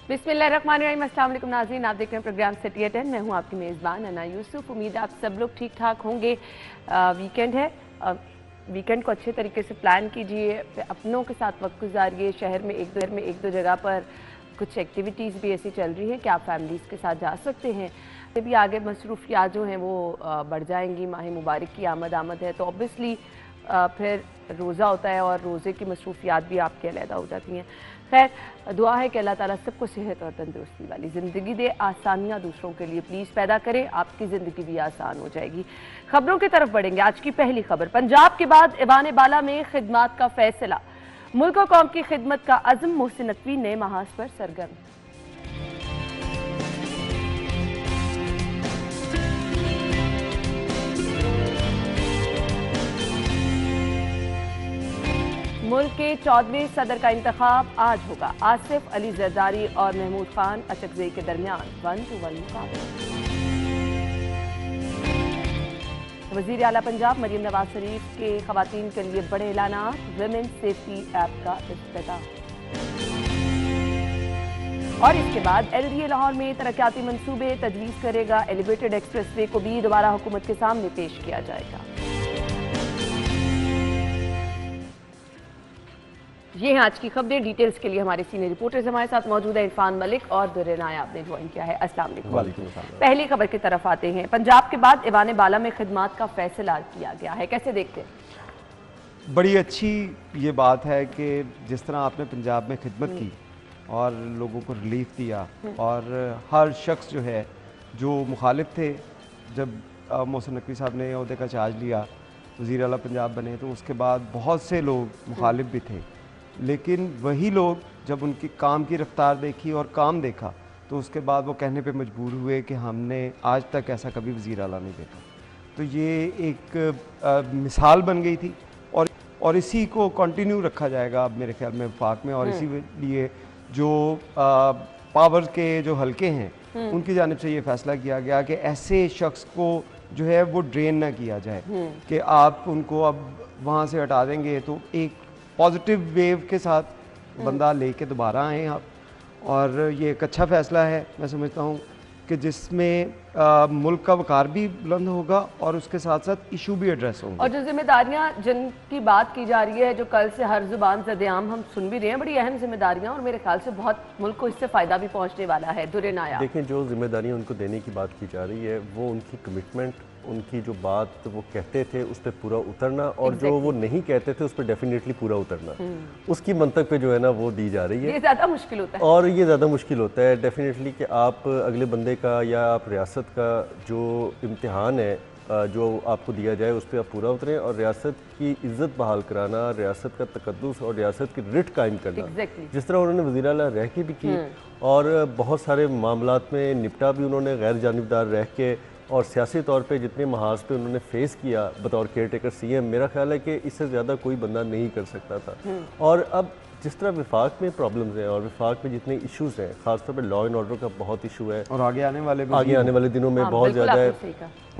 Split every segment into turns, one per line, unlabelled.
बिस्मिल्लाहिर्रहमानिर्रहीम। अस्सलाम वालेकुम नाज़रीन, आप देख रहे हैं प्रोग्राम सिटी एट 10। मैं हूं आपकी मेज़बान अना यूसुफ। उम्मीद है आप सब लोग ठीक ठाक होंगे। वीकेंड है, वीकेंड को अच्छे तरीके से प्लान कीजिए, अपनों के साथ वक्त गुजारिए। शहर में एक दो जगह पर कुछ एक्टिविटीज़ भी ऐसी चल रही हैं कि आप फैमिलीज़ के साथ जा सकते हैं। भी आगे मसरूफियात जो हैं वो बढ़ जाएंगी। माह मुबारक की आमद है तो ऑब्वियसली फिर रोज़ा होता है और रोज़े की मसरूफियात भी आपके अलहदा हो जाती हैं। खैर दुआ है कि अल्लाह ताला सबको सेहत और तंदुरुस्ती वाली ज़िंदगी दे, आसानियाँ दूसरों के लिए प्लीज़ पैदा करें, आपकी ज़िंदगी भी आसान हो जाएगी। खबरों की तरफ बढ़ेंगे। आज की पहली खबर, पंजाब के बाद ईवान बाला में खिदमत का फैसला। मुल्क और कौम की खिदमत का अज़्म, मोहसिन नकवी नए महाज पर सरगर्म। मुल्क के 14वें सदर का इंतखाब आज होगा। आसिफ अली जरदारी और महमूद खान अचकजई के दरमियान 1-1 मुकाबला। वज़ीर आला पंजाब मरियम नवाज शरीफ के खवातीन के लिए बड़े ऐलानात, विमेन सेफ्टी ऐप का इफ्तिताह। और इसके बाद LDA लाहौर में तरक्याती मंसूबे तजवीज़ करेगा। एलिवेटेड एक्सप्रेसवे को भी दोबारा हुकूमत के सामने पेश किया जाएगा। ये हैं आज की खबरें। डिटेल्स के लिए हमारे सीनियर रिपोर्टर्स हमारे साथ मौजूद है। इरफान मलिक और दुर्रे नायाब ने ज्वाइन किया है। अस्सलाम वालेकुम। पहली खबर की तरफ आते हैं। पंजाब के बाद ईवान बाला में खिदमत का फैसला किया गया है, कैसे देखते हैं?
बड़ी अच्छी ये बात है कि जिस तरह आपने पंजाब में खिदमत की और लोगों को रिलीफ दिया, और हर शख्स जो है जो मुखालिफ थे, जब मोहसिन नकवी साहब ने ओहदे का चार्ज लिया, वज़ीर आला पंजाब बने, तो उसके बाद बहुत से लोग मुखालिफ भी थे, लेकिन वही लोग जब उनकी काम की रफ्तार देखी और काम देखा तो उसके बाद वो कहने पे मजबूर हुए कि हमने आज तक ऐसा कभी वज़ीर आला नहीं देखा। तो ये एक मिसाल बन गई थी और इसी को कंटिन्यू रखा जाएगा अब मेरे ख्याल में वफाक में। और इसी लिए जो पावर के जो हलके हैं उनकी जानिब से ये फैसला किया गया कि ऐसे शख्स को जो है वो ड्रेन ना किया जाए, कि आप उनको अब वहाँ से हटा देंगे तो एक पॉजिटिव वेव के साथ बंदा लेके दोबारा आए आप। और ये एक अच्छा फ़ैसला है, मैं समझता हूँ कि जिसमें मुल्क का वकार भी बुलंद होगा और उसके साथ साथ इशू भी एड्रेस होंगे।
और जो जिम्मेदारियाँ जिनकी बात की जा रही है, जो कल से हर जुबान ज़द-ए-आम हम सुन भी रहे हैं, बड़ी अहम जिम्मेदारियाँ, और मेरे ख्याल से बहुत मुल्क को इससे फ़ायदा भी पहुँचने वाला है। दुर्रे नायाब,
देखें, जो जिम्मेदारियाँ उनको देने की बात की जा रही है वो उनकी कमिटमेंट, उनकी जो बात वो कहते थे उस पर पूरा उतरना, और जो वो नहीं कहते थे उस पर डेफिनेटली पूरा उतरना, उसकी मंतक पे जो है ना वो दी जा रही है।
ये ज़्यादा मुश्किल होता है,
और ये ज़्यादा मुश्किल होता है डेफिनेटली कि आप अगले बंदे का या आप रियासत का जो इम्तिहान है जो आपको दिया जाए उस पर आप पूरा उतरें, और रियासत की इज़्ज़त बहाल कराना, रियासत का तकद्दुस और रियासत की रिट कायम करना, जिस तरह उन्होंने वज़ीर आला रह के भी की और बहुत सारे मामलात में निपटा भी उन्होंने गैर जानिबदार रह के, और सियासी तौर पे जितने महाज पे उन्होंने फेस किया बतौर केयर टेकर CM, मेरा ख्याल है कि इससे ज़्यादा कोई बंदा नहीं कर सकता था। और अब जिस तरह विफाक में प्रॉब्लम्स हैं और विफाक में जितने इश्यूज़ हैं, ख़ासतौर पे लॉ एंड ऑर्डर का बहुत इशू है,
और आगे आने वाले
दिनों में बहुत ज़्यादा है।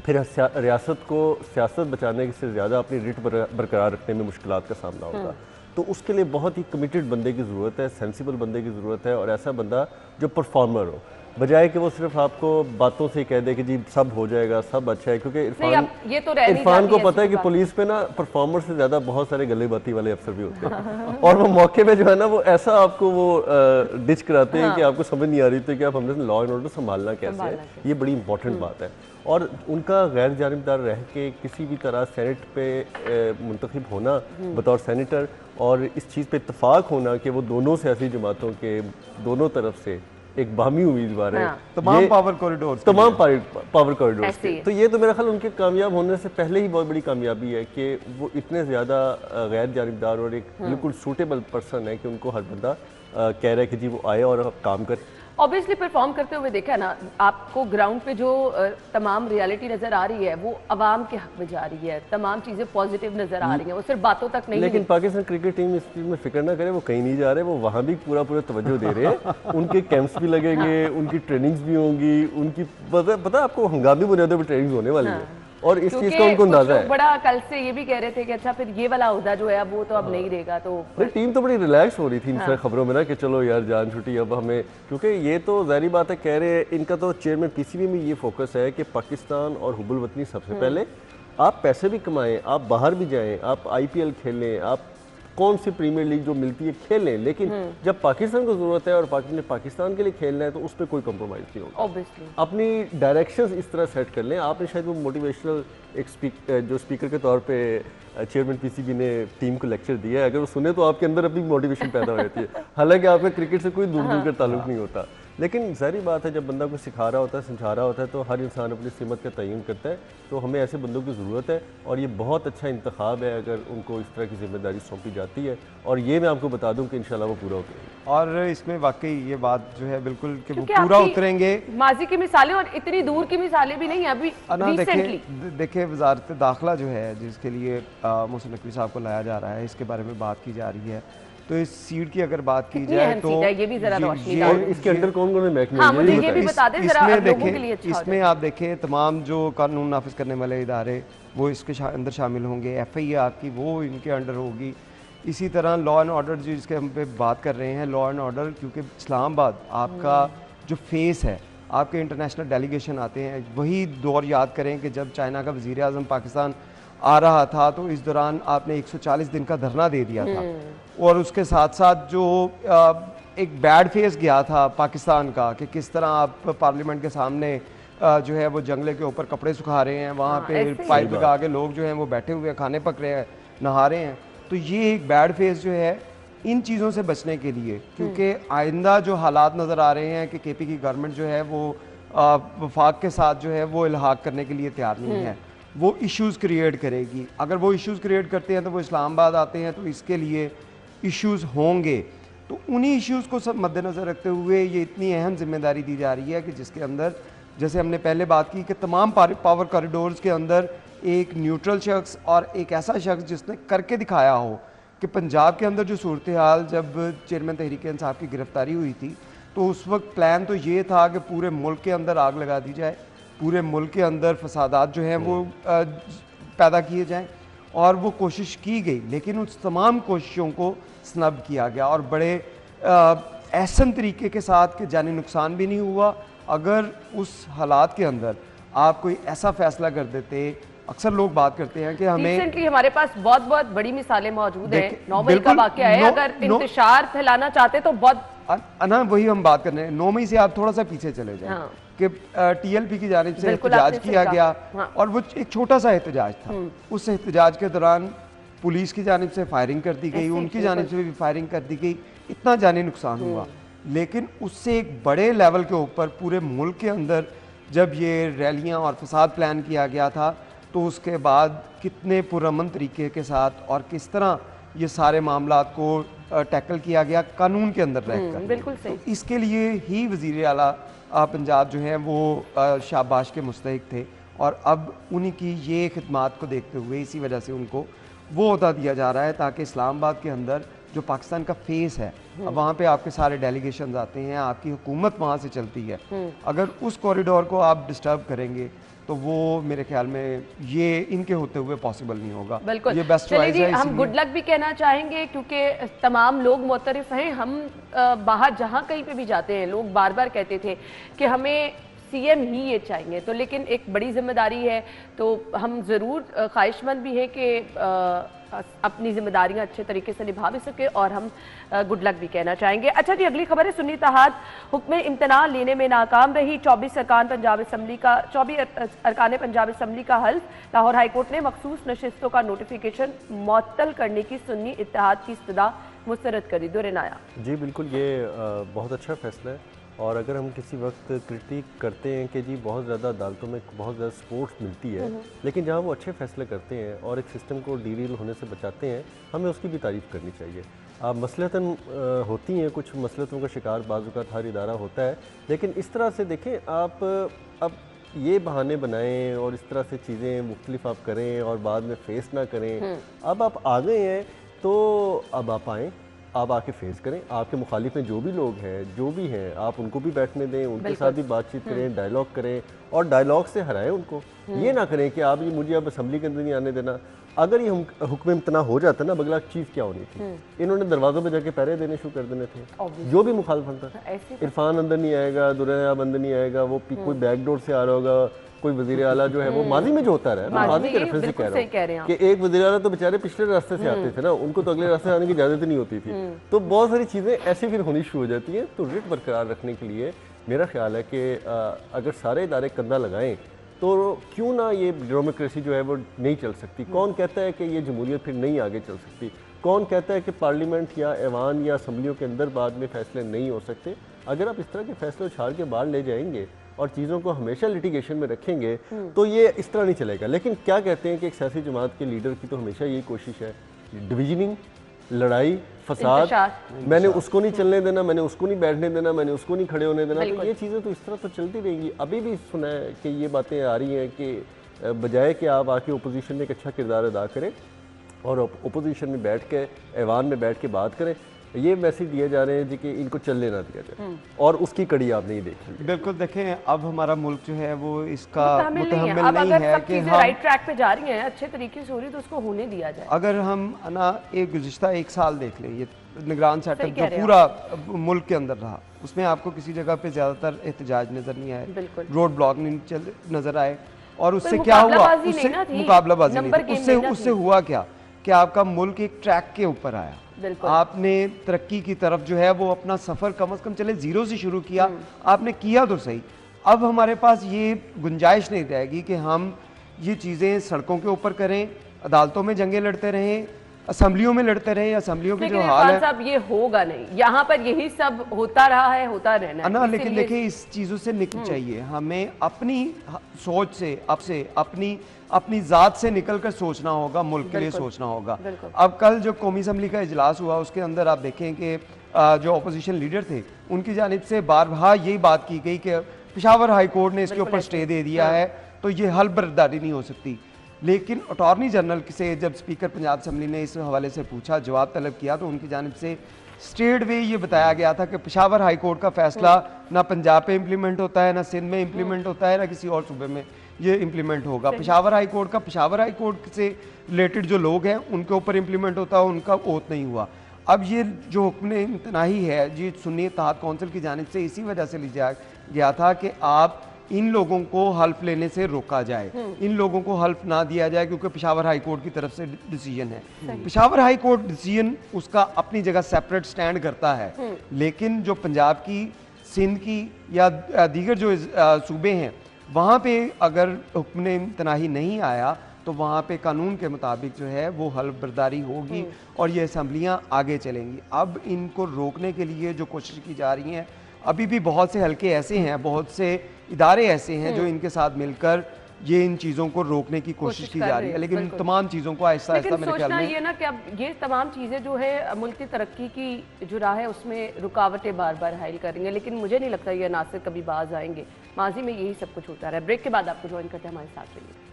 फिर रियासत को सियासत बचाने से ज़्यादा अपनी रिट बरकरार रखने में मुश्किलात का सामना होगा। तो उसके लिए बहुत ही कमिटेड बंदे की ज़रूरत है, सेंसिबल बंदे की ज़रूरत है, और ऐसा बंदा जो परफॉर्मर हो, बजाय कि वो सिर्फ आपको बातों से कह दे कि जी सब हो जाएगा, सब अच्छा है। क्योंकि इरफान को पता है कि पुलिस पे ना परफॉर्मर से ज़्यादा बहुत सारे गले बाती वाले अफसर भी होते हैं और वो मौके पे जो है ना वो ऐसा आपको वो डिच कराते हैं कि आपको समझ नहीं आ रही थी कि आप हमने लॉ एंड ऑर्डर संभालना कैसे है। ये बड़ी इंपॉर्टेंट बात है। और उनका गैर जानिबदार रह के किसी भी तरह सेनेट पे मुंतखब होना बतौर सेनेटर, और इस चीज़ पे इत्तफाक होना कि वो दोनों सियासी जमातों के दोनों तरफ से एक बाहमी उम्मीदवार है
तमाम पावर कॉरिडोर
तो ये तो मेरा ख्याल उनके कामयाब होने से पहले ही बहुत बड़ी कामयाबी है कि वो इतने ज़्यादा गैर जानिबदार और एक बिल्कुल सूटेबल पर्सन है कि उनको हर बंदा कह रहा है कि जी वो आए और काम करे।
ऑब्वियसली परफॉर्म करते हुए देखा ना आपको, ग्राउंड पे जो तमाम रियलिटी नजर आ रही है वो अवाम के हक में जा रही है, तमाम चीजें पॉजिटिव नजर आ रही हैं, वो सिर्फ बातों तक नहीं।
लेकिन पाकिस्तान क्रिकेट टीम इस चीज़ में फिक्र ना करे, वो कहीं नहीं जा रहे, वो वहाँ भी पूरा तवज्जो दे रहे हैं। उनके कैंप्स भी लगेंगे, उनकी ट्रेनिंग्स भी होंगी, उनकी पता आपको हंगामी बुनियादों पर ट्रेनिंग होने वाली है, और इस चीज़
क्योंकि
का उनको
कुछ
अंदाजा
लोग
है।
बड़ा कल से ये भी कह रहे थे कि अच्छा फिर ये वाला ओहदा जो है वो तो अब नहीं रहेगा, तो
भाई टीम तो बड़ी रिलैक्स हो रही थी इन सारी खबरों में ना कि चलो यार जान छुट्टी अब हमें, क्योंकि ये तो जाहिर बात है कह रहे हैं इनका तो चेयरमैन पीसीबी में ये फोकस है कि पाकिस्तान और हुबुल वतनी सबसे पहले आप पैसे भी कमाएं, आप बाहर भी जाएं, आप आईपीएल खेलें, आप कौन सी प्रीमियर लीग जो मिलती है खेलें, लेकिन जब पाकिस्तान को जरूरत है और पाकिस्तान के लिए खेलना है तो उस पर कोई कॉम्प्रोमाइज़ नहीं होगा।
ऑब्वियसली
अपनी डायरेक्शंस इस तरह सेट कर लें। आपने शायद वो मोटिवेशनल एक जो स्पीकर के तौर पे चेयरमैन पीसीबी ने टीम को लेक्चर दिया है, अगर वो सुने तो आपके अंदर अपनी मोटिवेशन पैदा हो जाती है। हालांकि आपका क्रिकेट से कोई दूर दूर का ताल्लुक नहीं होता, लेकिन जाहिर बात है जब बंदा को सिखा रहा होता है, समझा रहा होता है, तो हर इंसान अपनी सिमत का तयन करता है। तो हमें ऐसे बंदों की ज़रूरत है और ये बहुत अच्छा इंतखाब है अगर उनको इस तरह की जिम्मेदारी सौंपी जाती है, और ये मैं आपको बता दूं कि इंशाल्लाह वो पूरा होगा।
और इसमें वाकई ये बात जो है बिल्कुल कि वो
क्योंकि
पूरा
आपकी
उतरेंगे।
माजी की मिसालें और इतनी दूर की मिसालें भी नहीं है अभी रिसेंटली।
देखिए वजारत दाखिला जो है जिसके लिए मोहसिन नकवी साहब को लाया जा रहा है, इसके बारे में बात की जा रही है। तो इस सीट की अगर बात की जाए तो
ये भी जरा रोशनी
और इसके अंदर कौन कौन महकमे
हाँ,
हैं
मुझे
ये
ये भी
बताइए।
बता दें जरा
इसमें
अब लोगों के लिए
देखें,
अच्छा हो
इसमें
जाए।
आप देखें तमाम जो कानून नाफिज करने वाले इदारे वो इसके अंदर शामिल होंगे। एफआई आपकी वो इनके अंडर होगी। इसी तरह लॉ एंड ऑर्डर जिसके हम पे बात कर रहे हैं, लॉ एंड ऑर्डर, क्योंकि इस्लामाबाद आपका जो फेस है, आपके इंटरनेशनल डेलीगेशन आते हैं। वही दौर याद करें कि जब चाइना का वज़ीर आज़म पाकिस्तान आ रहा था तो इस दौरान आपने 140 दिन का धरना दे दिया था, और उसके साथ साथ जो एक बैड फेस गया था पाकिस्तान का कि किस तरह आप पार्लियामेंट के सामने जो है वो जंगले के ऊपर कपड़े सुखा रहे हैं, वहाँ पे
ऐसे ही।
पाइप लगा के लोग जो हैं वो बैठे हुए खाने पक रहे हैं, नहा रहे हैं। तो ये एक बैड फेस जो है इन चीज़ों से बचने के लिए, क्योंकि आइंदा जो हालात नज़र आ रहे हैं कि केपी की गवर्नमेंट जो है वो वफाक के साथ जो है वो इल्हाक करने के लिए तैयार नहीं है, वो इश्यूज़ क्रिएट करेगी। अगर वो इश्यूज़ क्रिएट करते हैं तो वो इस्लामाबाद आते हैं, तो इसके लिए इश्यूज़ होंगे। तो उन्हीं इश्यूज़ को सब मद्देनज़र रखते हुए ये इतनी अहम जिम्मेदारी दी जा रही है कि जिसके अंदर, जैसे हमने पहले बात की कि तमाम पावर कॉरिडोर्स के अंदर एक न्यूट्रल शख्स और एक ऐसा शख्स जिसने करके दिखाया हो कि पंजाब के अंदर जो सूरत हाल, जब चेयरमैन तहरीक इंसाफ की गिरफ्तारी हुई थी तो उस वक्त प्लान तो ये था कि पूरे मुल्क के अंदर आग लगा दी जाए, पूरे मुल्क के अंदर फसादात जो हैं वो पैदा किए जाएं, और वो कोशिश की गई, लेकिन उस तमाम कोशिशों को स्नब किया गया और बड़े ऐसन तरीके के साथ कि जानी नुकसान भी नहीं हुआ। अगर उस हालात के अंदर आप कोई ऐसा फैसला कर देते, अक्सर लोग बात करते हैं कि हमें
रिसेंटली हमारे पास बहुत बहुत बड़ी मिसालें मौजूद हैं।
देखिए,
9 मई का
बिल्कुल,
वाकया है, अगर इंतशार फैलाना चाहते तो बहुत
ना वही हम बात कर रहे हैं। 9 मई से आप थोड़ा सा पीछे चले जाएं
हाँ।
कि टीएलपी की जानिब से
बिल्कुल
एहतजाज
आपने
किया
सही
गया,
कहा। हाँ।
और वो एक छोटा सा एहतजाज था। उस एहतजाज के दौरान पुलिस की जानिब से फायरिंग कर दी गई,
ऐसे
उनकी
बिल्कुल।
जानिब से भी फायरिंग कर दी गई, इतना जानी नुकसान हुआ। लेकिन उससे एक बड़े लेवल के ऊपर पूरे मुल्क के अंदर जब ये रैलियां और फसाद प्लान किया गया था, तो उसके बाद कितने पुरअमन तरीके के साथ और किस तरह ये सारे मामलात को टैकल किया गया कानून के अंदर रहकर।
बिल्कुल सही।
तो इसके लिए ही वज़ीर आला पंजाब जो हैं वो शाबाश के मुस्तहिक थे, और अब उन्हीं की ये खिदमात को देखते हुए इसी वजह से उनको वो अहदा दिया जा रहा है, ताकि इस्लामाबाद के अंदर जो पाकिस्तान का फेस है, अब वहाँ पे आपके सारे डेलीगेशन आते हैं, आपकी हुकूमत वहाँ से चलती है। अगर उस कॉरिडोर को आप डिस्टर्ब करेंगे तो वो मेरे ख्याल में ये इनके होते हुए पॉसिबल नहीं होगा।
बिल्कुल।
ये बेस्ट
चलिए
चॉइस
जी,
है।
हम
इसलिए
गुड लक भी कहना चाहेंगे क्योंकि तमाम लोग मुतरफ हैं। हम बाहर जहाँ कहीं पे भी जाते हैं लोग बार बार कहते थे कि हमें सीएम ही ये चाहिए, तो लेकिन एक बड़ी जिम्मेदारी है, तो हम ज़रूर ख्वाहिशमंद भी हैं कि अपनी जिम्मेदारियां अच्छे तरीके से निभा भी सके, और हम गुड लक भी कहना चाहेंगे। अच्छा जी, अगली खबर है सुन्नी इत्तेहाद हुक्म इम्तना लेने में नाकाम रही। 24 अरकान पंजाब असम्बली का हल्फ। लाहौर हाईकोर्ट ने मखसूस नशिस्तों का नोटिफिकेशन मुअत्तल करने की सुन्नी इत्तेहाद की इस्तदा मुस्तरद करी। दुरेनाया
जी बिल्कुल, ये बहुत अच्छा फैसला है। और अगर हम किसी वक्त क्रिटिक करते हैं कि जी बहुत ज़्यादा अदालतों में बहुत ज़्यादा सपोर्ट मिलती है, लेकिन जहाँ वो अच्छे फैसले करते हैं और एक सिस्टम को डीरेल होने से बचाते हैं, हमें उसकी भी तारीफ़ करनी चाहिए। मसलतन होती हैं कुछ मसलतों का शिकार बाज़ हर इदारा होता है, लेकिन इस तरह से देखें आप अब ये बहाने बनाएं और इस तरह से चीज़ें मुख्तलिफ आप करें और बाद में फेस ना करें। अब आप आ गए हैं तो अब आप आएँ, आप आके फेस करें, आपके मुखालिफ में जो भी लोग हैं, जो भी हैं, आप उनको भी बैठने दें, उनके साथ भी बातचीत करें, डायलॉग करें और डायलॉग से हराएं उनको। ये ना करें कि आप ये मुझे अब असम्बली के अंदर नहीं आने देना। अगर ये हुक्म इम्तना हो जाता ना, अगला चीज़ क्या होनी थी, इन्होंने दरवाज़ों पे जाके पहरे देने शुरू कर देने थे। जो भी मुखालिफ था, इरफान अंदर नहीं आएगा, दुर्रयाब अंदर नहीं आएगा, वो कोई बैकडोर से आ रहा होगा, कोई वज़ीर आला जो है वो माजी में जो होता रहा है, माजी के रेफरेंस से कह रहा हूँ कि एक वज़ीर आला तो बेचारे पिछले रास्ते से आते थे ना, उनको तो अगले रास्ते आने की इजाज़त नहीं होती थी। तो बहुत सारी चीज़ें ऐसी फिर होनी शुरू हो जाती हैं। तो रिट बरकरार रखने के लिए मेरा ख्याल है कि अगर सारे इदारे कंधा लगाएं तो क्यों ना ये डेमोक्रेसी जो है वो नहीं चल सकती। कौन कहता है कि ये जमहूरियत फिर नहीं आगे चल सकती? कौन कहता है कि पार्लियामेंट या ऐवान या असम्बलियों के अंदर बाद में फैसले नहीं हो सकते? अगर आप इस तरह के फैसले उछाल के बाहर ले जाएंगे और चीज़ों को हमेशा लिटिगेशन में रखेंगे तो ये इस तरह नहीं चलेगा। लेकिन क्या कहते हैं कि एक सियासी जमात के लीडर की तो हमेशा यही कोशिश है, डिविजनिंग, लड़ाई, फसाद, मैंने उसको नहीं चलने देना, मैंने उसको नहीं बैठने देना, मैंने उसको नहीं खड़े होने देना। तो ये चीज़ें तो इस तरह तो चलती रहेंगी। अभी भी सुना है कि ये बातें आ रही हैं कि बजाय कि आप आके ओपोजिशन में एक अच्छा किरदार अदा करें और ओपोजिशन में बैठ के, ऐवान में बैठ के बात करें, ये मैसेज दिए जा रहे हैं जी कि इनको चलने ना दिया जाए और उसकी कड़ी आप नहीं देखेंगे।
बिल्कुल, देखें अब हमारा मुल्क जो है वो इसका मुतहम्मिल
अब
नहीं
अगर
है
सब
कि
चीजें
हम
राइट ट्रैक पे जा रही हैं, अच्छे तरीके से हो रही है, तो उसको होने दिया जाए।
अगर हम ना एक गुज़िश्ता 1 साल देख लें, ये निगरान सेटअप
सही
जो
कह रहे हैं
पूरा मुल्क के अंदर रहा, उसमें आपको किसी जगह पे ज़्यादातर एहतजाज नज़र नहीं आए,
बिल्कुल।
रोड ब्लॉक नहीं नज़र आए। और उससे
पर
क्या हुआ,
मुकाबलाबाजी
उससे
नहीं ना थी,
मुकाबलाबाजी
नंबर
नहीं थी।
गेम नहीं ना
उससे
थी।
हुआ क्या कि आपका मुल्क एक ट्रैक के ऊपर आया।
बिल्कुल।
आपने तरक्की की तरफ जो है वो अपना सफ़र कम से कम चले 0 से शुरू किया, आपने किया तो सही। अब हमारे पास ये गुंजाइश नहीं रहेगी कि हम ये चीज़ें सड़कों के ऊपर करें, अदालतों में जंगें लड़ते रहें, असम्बलियों में लड़ते रहें। असम्बलियों की जो हाल है
साहब, ये होगा नहीं, यहाँ पर यही सब होता रहा है, होता रहना है
ना। लेकिन देखिए, इस चीज़ों से निकल चाहिए हमें, अपनी सोच से, अपनी ज़ात से निकल कर सोचना होगा, मुल्क के लिए सोचना होगा। अब कल जो कौमी असम्बली का इजलास हुआ, उसके अंदर आप देखें कि जो अपोजिशन लीडर थे उनकी जानिब से बार बार यही बात की गई कि पेशावर हाई कोर्ट ने इसके ऊपर स्टे दे दिया है, तो ये हल बर्दारी नहीं हो सकती। लेकिन अटॉर्नी जनरल से जब स्पीकर पंजाब असम्बली ने इस हवाले से पूछा, जवाब तलब किया, तो उनकी जानिब से स्ट्रेट वे ये बताया गया था कि पेशावर हाई कोर्ट का फैसला ना पंजाब पे इम्प्लीमेंट होता है, ना सिंध में इम्प्लीमेंट होता है, ना किसी और सूबे में ये इम्प्लीमेंट होगा। पेशावर हाई कोर्ट का पेशावर हाई कोर्ट से रिलेटेड जो लोग हैं उनके ऊपर इम्प्लीमेंट होता है, उनका ओत नहीं हुआ। अब ये जो हुक्म इम्तनाही है, ये सुन्नी इत्तेहाद कौंसिल की जानिब से इसी वजह से लिया गया था कि आप इन लोगों को हल्फ लेने से रोका जाए, इन लोगों को हल्फ ना दिया जाए, क्योंकि पेशावर हाई कोर्ट की तरफ से डिसीजन है। पेशावर हाई कोर्ट डिसीजन उसका अपनी जगह सेपरेट स्टैंड करता है, लेकिन जो पंजाब की, सिंध की या दीगर जो सूबे हैं, वहाँ पे अगर हुक्म इम्तनाही नहीं आया तो वहाँ पे कानून के मुताबिक जो है वो हल्फ बर्दारी होगी और ये असम्बलियाँ आगे चलेंगी। अब इनको रोकने के लिए जो कोशिश की जा रही हैं, अभी भी बहुत से हलके ऐसे हैं, बहुत से इदारे ऐसे हैं जो इनके साथ मिलकर ये इन चीज़ों को रोकने की कोशिश की जा रही है। लेकिन तमाम चीज़ों को आहिस्ता आहिस्ता मेरे ख्याल में
ये ना कि अब ये तमाम चीज़ें जो है मुल्क की तरक्की की जो राह है उसमें रुकावटें बार बार हाइल करेंगे, लेकिन मुझे नहीं लगता ये नासिर कभी बाज आएंगे। माजी में यही सब कुछ होता रहा है। ब्रेक के बाद आपको ज्वाइन करते हैं, हमारे साथ रहिए।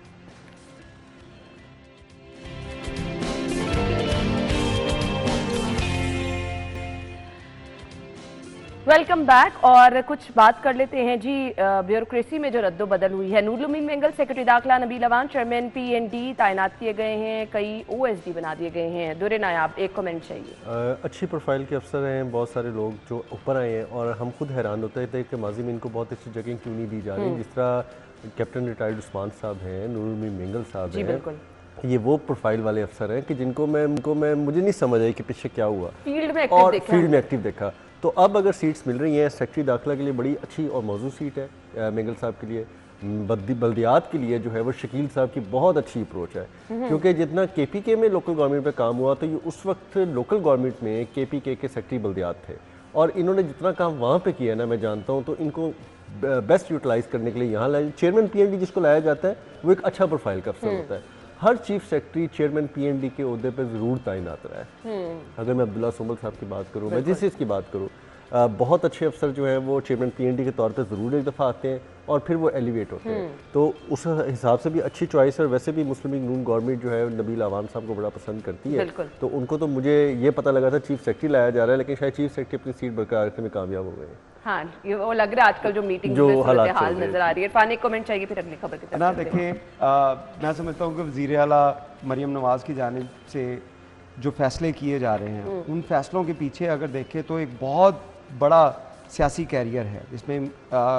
Welcome back. और कुछ बात कर लेते हैं जी ब्यूरोक्रेसी में जो रद्दो बदल हुई है। नूरुल उम्मीद मेंगल, सेक्रेटरी दाखिला नबील अवान, चेयरमैन PND तैनात किए गए हैं, कई OSD बना दिए गए हैं। दुरे नायाब, एक कमेंट चाहिए।
अच्छी प्रोफाइल के अफसर हैं, बहुत सारे लोग जो ऊपर आए हैं और हम खुद हैरान होते थे कि माजी में इनको बहुत अच्छी जगह क्यों नहीं दी जा रही। जिस तरह कैप्टन रिटायर्ड उस्मान साहब हैं, नूरुल उम्मीद मेंगल साहब हैं, ये वो प्रोफाइल वाले अफसर हैं कि जिनको मैं मुझे नहीं समझ आई कि पीछे क्या हुआ,
फील्ड में
एक्टिव देखा। तो अब अगर सीट्स मिल रही हैं, सेक्रेटरी दाखिला के लिए बड़ी अच्छी और मौजूद सीट है मेंगल साहब के लिए। बल्दियात के लिए जो है वो शकील साहब की बहुत अच्छी अप्रोच है, क्योंकि जितना KPK में लोकल गवर्नमेंट पे काम हुआ तो ये उस वक्त लोकल गवर्नमेंट में KPK के सेक्रेटरी बल्दियात थे और इन्होंने जितना काम वहाँ पे किया ना, मैं जानता हूँ, तो इनको बेस्ट यूटिलाइज़ करने के लिए यहाँ लाए। चेयरमैन PND जिसको लाया जाता है वो एक अच्छा प्रोफाइल का अफसर होता है। हर चीफ सेक्रेटरी चेयरमैन PND के ओहदे पर ज़रूर तैनात रहा है। अगर मैं अब्दुल्ला सोमल साहब की बात करूँ, मैं जिस चीज़ की बात करूँ, बहुत अच्छे अफसर जो हैं वो चेयरमैन PND के तौर पे ज़रूर एक दफ़ा आते हैं और फिर वो एलिवेट होते हैं। तो उस हिसाब से भी अच्छी चॉइस है। वैसे भी मुस्लिम लीग नून गवर्नमेंट जो है नबील आवाम साहब को बड़ा पसंद करती है, तो उनको तो मुझे ये पता लगा था चीफ सेक्रेटरी लाया जा रहा है, लेकिन शायद चीफ सेक्रेटरी अपनी सीट बरकरार रखने में कामयाब हो गए हैं।
हाँ, ये वो लग रहा है आजकल जो मीटिंग
जो
हाल
हालात
नजर आ रही है। इरफान, एक कमेंट चाहिए फिर अगली खबर की तरफ
ना
चलते हैं।
देखें, मैं समझता हूँ कि वज़ीर आला मरियम नवाज़ की जानिब से जो फैसले किए जा रहे हैं, उन फैसलों के पीछे अगर देखें तो एक बहुत बड़ा सियासी कैरियर है, जिसमें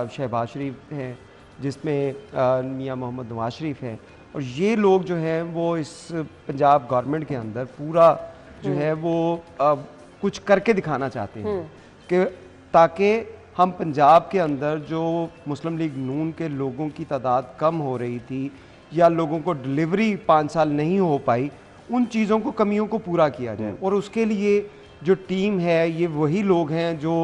शहबाज शरीफ हैं, जिसमें मियां मोहम्मद नवाज शरीफ हैं, और ये लोग जो हैं वो इस पंजाब गवर्नमेंट के अंदर पूरा जो है वो कुछ करके दिखाना चाहते हैं कि ताकि हम पंजाब के अंदर जो मुस्लिम लीग नून के लोगों की तादाद कम हो रही थी या लोगों को डिलीवरी 5 साल नहीं हो पाई, उन चीज़ों को, कमियों को पूरा किया जाए। और उसके लिए जो टीम है, ये वही लोग हैं जो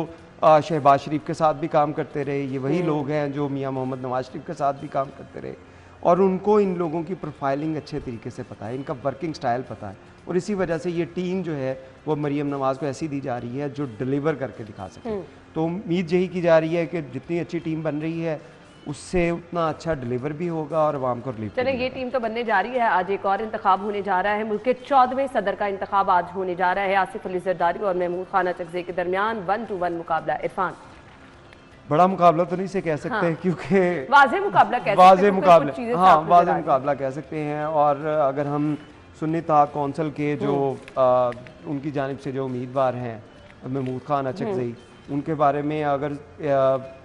शहबाज शरीफ के साथ भी काम करते रहे, ये वही लोग हैं जो मियां मोहम्मद नवाज शरीफ के साथ भी काम करते रहे, और उनको इन लोगों की प्रोफाइलिंग अच्छे तरीके से पता है, इनका वर्किंग स्टाइल पता है, और इसी वजह से ये टीम जो है वो मरियम नवाज़ को ऐसी दी जा रही है जो डिलीवर करके दिखा सके। तो उम्मीद यही की जा रही है कि जितनी अच्छी टीम बन रही है उससे उतना अच्छा डिलीवर भी होगा और आवाम को रिलीफ।
चलें, ये टीम तो बनने जा रही है। आज एक और इंतखाब होने जा रहा है। मुल्क के 14वें सदर का इंतखाब आज होने जा रहा है। आसिफ अली जरदारी और महमूद खान अचकज़ई के दरमियान 1-1 मुकाबला। इरफान,
बड़ा मुकाबला तो नहीं से कह सकते,
हाँ,
क्योंकि
वाज़ेह मुकाबला कह सकते हैं,
वाज़ेह मुकाबला, हाँ, वाज़ेह
हैं।
मुकाबला कह सकते हैं। और अगर हम सुन्नी तहक़ कौंसिल के जो उनकी जानिब से जो उम्मीदवार हैं महमूद खान अचकज़ई, उनके बारे में अगर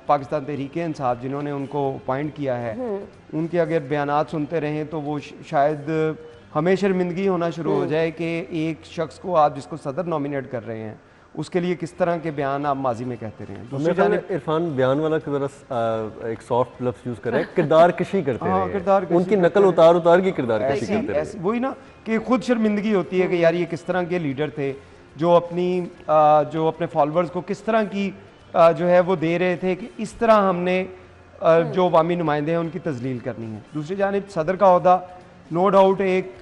पाकिस्तान तहरीक इंसाफ जिन्होंने उनको अपॉइंट किया है, उनके अगर बयानात सुनते रहें तो वो शायद हमें शर्मिंदगी होना शुरू हो जाए कि एक शख्स को आप जिसको सदर नॉमिनेट कर रहे हैं उसके लिए किस तरह के बयान आप माजी में कहते रहे हैं। दूसरी जानिब
इरफान बयान वाला की जरा एक सॉफ्ट लफ्ज़ यूज़ करें, किरदार कशी करते
हाँ, किरदार कशी
उनकी नकल उतार की किरदार कशी करते रहे।
ऐसी वही ना कि खुद शर्मिंदगी होती है कि यार ये किस तरह के लीडर थे जो अपने फॉलोअर्स को किस तरह की जो है वो दे रहे थे कि इस तरह हमने जो अवामी नुमाइंदे हैं उनकी तजलील करनी है। दूसरी जानिब सदर का ओहदा नो डाउट एक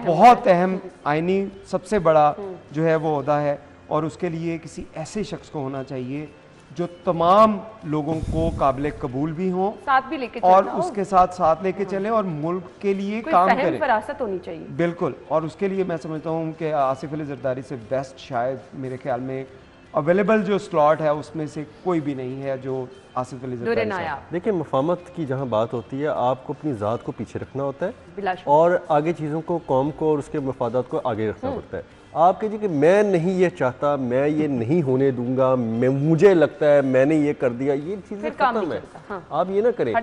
बहुत अहम आइनी सबसे बड़ा जो है वो ओहदा है, और उसके लिए किसी ऐसे शख्स को होना चाहिए जो तमाम लोगों को काबिल कबूल भी हों,
साथ भी लेके
और उसके साथ लेके चले और मुल्क के लिए काम करें।
फरासत होनी चाहिए,
बिल्कुल। और उसके लिए मैं समझता हूँ कि आसिफ अली जरदारी से बेस्ट शायद मेरे ख्याल में अवेलेबल जो स्लॉट है उसमें से कोई भी नहीं है जो आसिफ अली जरदारी साहब।
देखिए, मफामत की जहाँ बात होती है, आपको अपनी ज़ात को पीछे रखना होता है और आगे चीज़ों को, कौम को और उसके मफादात को आगे रखना पड़ता है। आप कहिए कि मैं नहीं ये चाहता, मैं ये नहीं होने दूंगा, मुझे लगता है मैंने ये कर दिया, ये चीज़ें खत्म है। हाँ। आप ये ना करें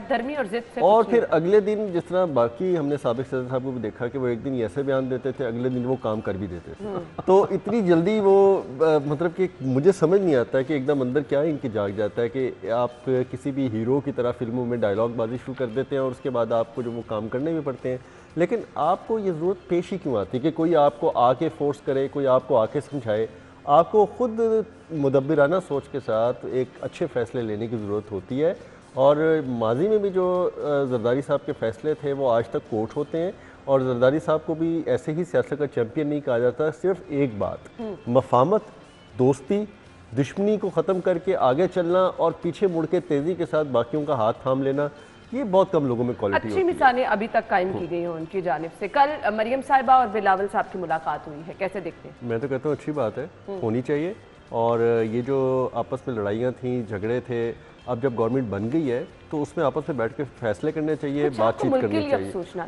और फिर अगले दिन जिस तरह बाकी हमने साबिक सदर साहब को भी देखा कि वो एक दिन ऐसे बयान देते थे, अगले दिन वो काम कर भी देते थे। तो इतनी जल्दी वो मतलब कि मुझे समझ नहीं आता है कि एकदम अंदर क्या इनकी जाग जाता है कि आप किसी भी हीरो की तरह फिल्मों में डायलॉग बाजी शुरू कर देते हैं और उसके बाद आपको जो वो काम करने भी पड़ते हैं। लेकिन आपको ये ज़रूरत पेश ही क्यों आती है कि कोई आपको आके फोर्स करे, कोई आपको आके समझाए? आपको खुद मुदब्बिराना सोच के साथ एक अच्छे फ़ैसले लेने की ज़रूरत होती है। और माजी में भी जो जरदारी साहब के फ़ैसले थे वो आज तक कोट होते हैं, और जरदारी साहब को भी ऐसे ही सियासत का चैम्पियन नहीं कहा जाता। सिर्फ एक बात, मफामत, दोस्ती, दुश्मनी को ख़त्म करके आगे चलना और पीछे मुड़ के तेज़ी के साथ बाकियों का हाथ थाम लेना, ये बहुत कम लोगों में क्वालिटी
अच्छी मिसालें अभी तक कायम की गई हैं उनकी जानिब से। कल मरियम साहिबा और बिलावल साहब की मुलाकात हुई है, कैसे देखते हैं?
मैं तो कहता हूँ अच्छी बात है, होनी चाहिए। और ये जो आपस में लड़ाइयाँ थी, झगड़े थे, अब जब गवर्नमेंट बन गई है तो उसमें आपस में बैठ के फैसले करने चाहिए, बातचीत करनी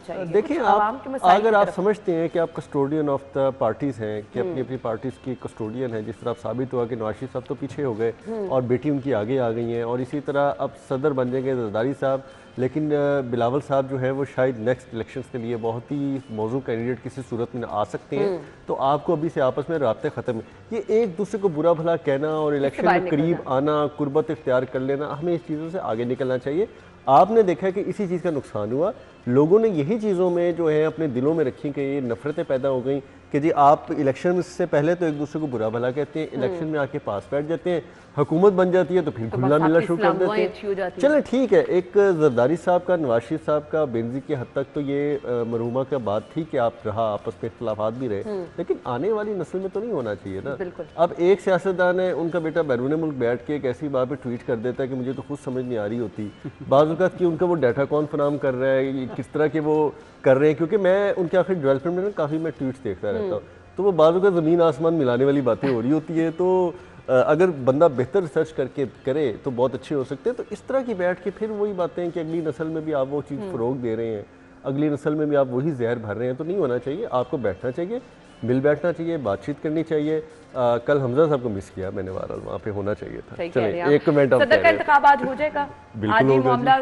चाहिए। देखिए, आप अगर आप समझते हैं कि आप कस्टोडियन ऑफ द पार्टीज़ हैं, कि अपनी अपनी पार्टीज़ की कस्टोडियन हैं, जिस तरह साबित हुआ कि नवाज शरीफ साहब तो पीछे हो गए और बेटी उनकी आगे आ गई हैं, और इसी तरह अब सदर बन जाएंगे जरदारी साहब, लेकिन बिलावल साहब जो है वो शायद नेक्स्ट इलेक्शंस के लिए बहुत ही मौजूद कैंडिडेट किसी सूरत में आ सकते हैं। तो आपको अभी से आपस में राब्ते ख़त्म है। ये एक दूसरे को बुरा भला कहना और इलेक्शन में करीब आना, कुर्बत इख्तियार कर लेना, हमें इस चीज़ों से आगे निकलना चाहिए। आपने देखा कि इसी चीज़ का नुकसान हुआ, लोगों ने यही चीज़ों में जो है अपने दिलों में रखी कि ये नफ़रतें पैदा हो गई, कि जी आप इलेक्शन से पहले तो एक दूसरे को बुरा भला कहते हैं, इलेक्शन में आके पास बैठ जाते हैं, हुकूमत बन जाती है तो फिर घुलना मिलना शुरू कर देते हैं। चलें ठीक है, एक जरदारी साहब का, नवाज शरीफ साहब का, बेनजी की हद तक तो ये मरहुमा का बात थी कि आप रहा, आपस में इख्तलाफात भी रहे, लेकिन आने वाली नस्ल में तो नहीं होना चाहिए ना। अब एक सियासतदान है, उनका बेटा बैरून मुल्क बैठ के एक ऐसी बात पर ट्वीट कर देता है कि मुझे तो खुद समझ नहीं आ रही होती बाज़ औक़ात कि उनका वो डाटा कौन फराहम कर रहा है, किस तरह के वो कर रहे हैं, क्योंकि मैं उनके आखिर डेवलपमेंट में काफ़ी मैं ट्वीट्स देखता रहता हूँ, तो वो बाज़ औक़ात ज़मीन आसमान मिलाने वाली बातें हो रही होती है। तो अगर बंदा बेहतर रिसर्च करके करे तो बहुत अच्छे हो सकते हैं। तो इस तरह की बैठ के फिर वही बातें हैं कि अगली नस्ल में भी आप वो चीज़ फ़रोग दे रहे हैं, अगली नस्ल में भी आप वही जहर भर रहे हैं, तो नहीं होना चाहिए। आपको बैठना चाहिए, मिल बैठना चाहिए, बातचीत करनी चाहिए। कल हमजा साहब को मिस किया मैंने, बहरहाल वहाँ पे होना चाहिए था। चलिए एक कमेंट आप
सदर का इंतखाब आज हो जाएगा, आज ही मामला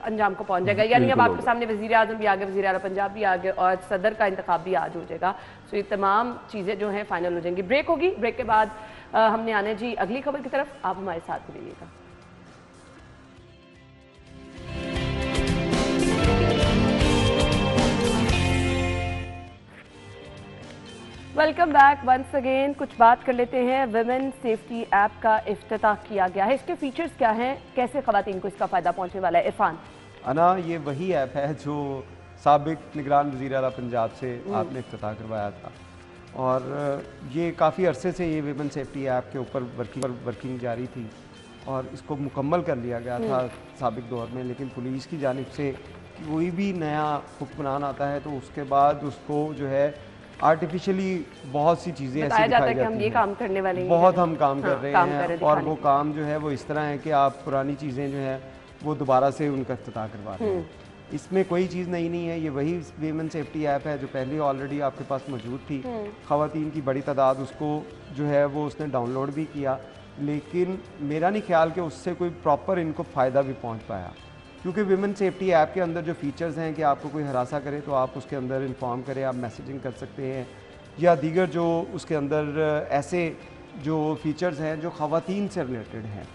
अंजाम को पहुंच जाएगा, यानी अब आपके सामने वज़ीर आज़म भी आ गए, वज़ीर आला पंजाब भी आ गए और सदर का इंतखाब भी आज हो जाएगा। तो ये तमाम चीज़ें जो हैं फाइनल हो जाएंगी। ब्रेक होगी, ब्रेक के बाद हमने आने जी अगली खबर की तरफ, आप हमारे साथ रहिएगा। Welcome back once again. कुछ बात कर लेते हैं, विमेन सेफ्टी ऐप का इफ्तिताह किया गया है, इसके फीचर्स क्या हैं, कैसे खवातीन को इसका फ़ायदा पहुंचने वाला है? इरफान।
अना, ये वही ऐप है जो साबिक निगरान वज़ीर आला पंजाब से आपने इफ्तिताह करवाया था, और ये काफ़ी अरसे से ये विमेन सेफ्टी ऐप के ऊपर वर्किंग जारी थी और इसको मुकम्मल कर लिया गया था साबिक दौर में, लेकिन पुलिस की जानिब से कोई भी नया हुक्मरान आता है तो उसके बाद उसको जो है आर्टिफिशियली बहुत सी चीज़ें ऐसी दिखाई जाती हैं,
हम ये काम करने वाले हैं,
बहुत हम काम कर रहे हैं, और वो काम जो है वो इस तरह है कि आप पुरानी चीज़ें जो है वो दोबारा से उनका इफ्तिताह करवा रहे हैं। इसमें कोई चीज़ नई नहीं है, ये वही वीमेन सेफ्टी ऐप है जो पहले ऑलरेडी आपके पास मौजूद थी। ख़वातीन की बड़ी तादाद उसको जो है वो उसने डाउनलोड भी किया, लेकिन मेरा नहीं ख्याल कि उससे कोई प्रॉपर इनको फ़ायदा भी पहुंच पाया, क्योंकि विमेन सेफ्टी ऐप के अंदर जो फ़ीचर्स हैं कि आपको कोई हरासा करे तो आप उसके अंदर इन्फॉर्म करें, आप मैसेजिंग कर सकते हैं, या दीगर जो उसके अंदर ऐसे जो फ़ीचर्स हैं जो ख़वातीन से रिलेटेड हैं।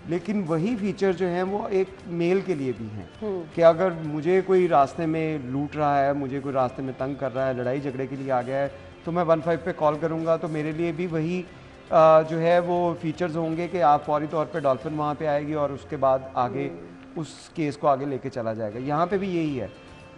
लेकिन वही फीचर जो हैं वो एक मेल के लिए भी हैं कि अगर मुझे कोई रास्ते में लूट रहा है, मुझे कोई रास्ते में तंग कर रहा है, लड़ाई झगड़े के लिए आ गया है, तो मैं 15 पे कॉल करूँगा तो मेरे लिए भी वही जो है वो फीचर्स होंगे कि आप फौरी तौर पे डॉल्फिन वहाँ पे आएगी और उसके बाद आगे उस केस को आगे लेके चला जाएगा। यहाँ पे भी यही है,